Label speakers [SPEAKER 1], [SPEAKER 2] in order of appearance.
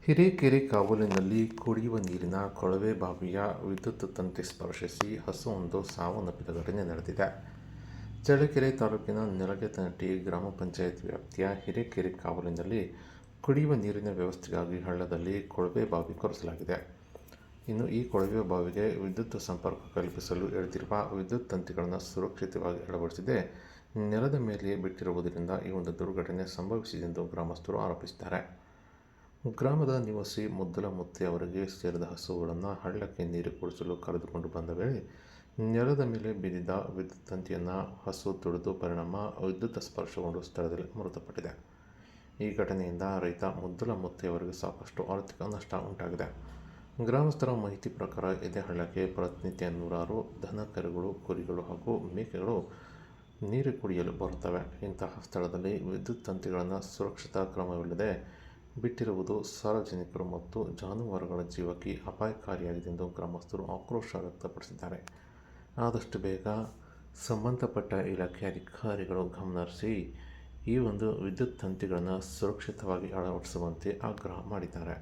[SPEAKER 1] ಹಿರೇಕೆರೆ ಕಾವಲಿನಲ್ಲಿ ಕುಡಿಯುವ ನೀರಿನ ಕೊಳವೆ ಬಾವಿಯ ವಿದ್ಯುತ್ ತಂತಿ ಸ್ಪರ್ಶಿಸಿ ಹಸುವೊಂದು ಸಾವನ್ನಪ್ಪಿದ ಘಟನೆ ನಡೆದಿದೆ. ಚಳ್ಳಕೆರೆ ತಾಲೂಕಿನ ನೆಲಗೇತನಟ್ಟಿ ಗ್ರಾಮ ಪಂಚಾಯತ್ ವ್ಯಾಪ್ತಿಯ ಹಿರೇಕೆರೆ ಕಾವಲಿನಲ್ಲಿ ಕುಡಿಯುವ ನೀರಿನ ವ್ಯವಸ್ಥೆಗಾಗಿ ಹಳ್ಳದಲ್ಲಿ ಕೊಳವೆ ಬಾವಿ ಕೊರೆಸಲಾಗಿದೆ. ಇನ್ನು ಈ ಕೊಳವೆ ಬಾವಿಗೆ ವಿದ್ಯುತ್ ಸಂಪರ್ಕ ಕಲ್ಪಿಸಲು ಎಳೆದಿರುವ ವಿದ್ಯುತ್ ತಂತಿಗಳನ್ನು ಸುರಕ್ಷಿತವಾಗಿ ಅಳವಡಿಸದೆ ನೆಲದ ಮೇಲೆಯೇ ಬಿಟ್ಟಿರುವುದರಿಂದ ಈ ಒಂದು ದುರ್ಘಟನೆ ಸಂಭವಿಸಿದೆ ಎಂದು ಗ್ರಾಮಸ್ಥರು ಆರೋಪಿಸಿದ್ದಾರೆ. ಗ್ರಾಮದ ನಿವಾಸಿ ಮುದ್ದಲ ಮುತ್ತೆ ಅವರಿಗೆ ಸೇರಿದ ಹಸುಗಳನ್ನು ಹಳ್ಳಕ್ಕೆ ನೀರು ಕುಡಿಸಲು ಕರೆದುಕೊಂಡು ಬಂದ ವೇಳೆ ನೆಲದ ಮೇಲೆ ಬಿದ್ದಿದ್ದ ವಿದ್ಯುತ್ ತಂತಿಯನ್ನು ಹಸು ತುಳಿದ ಪರಿಣಾಮ ವಿದ್ಯುತ್ ಸ್ಪರ್ಶಗೊಂಡು ಸ್ಥಳದಲ್ಲಿ ಮೃತಪಟ್ಟಿದೆ. ಈ ಘಟನೆಯಿಂದ ರೈತ ಮುದ್ದಲ ಮುತ್ತೆ ಅವರಿಗೆ ಸಾಕಷ್ಟು ಆರ್ಥಿಕ ನಷ್ಟ ಉಂಟಾಗಿದೆ. ಗ್ರಾಮಸ್ಥರ ಮಾಹಿತಿ ಪ್ರಕಾರ ಇದೇ ಹಳ್ಳಕ್ಕೆ ಪ್ರತಿನಿತ್ಯ ನೂರಾರು ದನ ಕರುಗಳು, ಕುರಿಗಳು ಹಾಗೂ ಮೇಕೆಗಳು ನೀರು ಕುಡಿಯಲು ಬರುತ್ತವೆ. ಇಂತಹ ಸ್ಥಳದಲ್ಲಿ ವಿದ್ಯುತ್ ತಂತಿಗಳನ್ನು ಸುರಕ್ಷತಾ ಕ್ರಮವಿಲ್ಲದೆ ಬಿಟ್ಟಿರುವುದು ಸಾರ್ವಜನಿಕರು ಮತ್ತು ಜಾನುವಾರುಗಳ ಜೀವಕ್ಕೆ ಅಪಾಯಕಾರಿಯಾಗಿದೆ ಎಂದು ಗ್ರಾಮಸ್ಥರು ಆಕ್ರೋಶ ವ್ಯಕ್ತಪಡಿಸಿದ್ದಾರೆ. ಆದಷ್ಟು ಬೇಗ ಸಂಬಂಧಪಟ್ಟ ಇಲಾಖೆ ಅಧಿಕಾರಿಗಳು ಗಮನಹರಿಸಿ ಈ ಒಂದು ವಿದ್ಯುತ್ ತಂತಿಗಳನ್ನು ಸುರಕ್ಷಿತವಾಗಿ ಅಳವಡಿಸುವಂತೆ ಆಗ್ರಹ ಮಾಡಿದ್ದಾರೆ.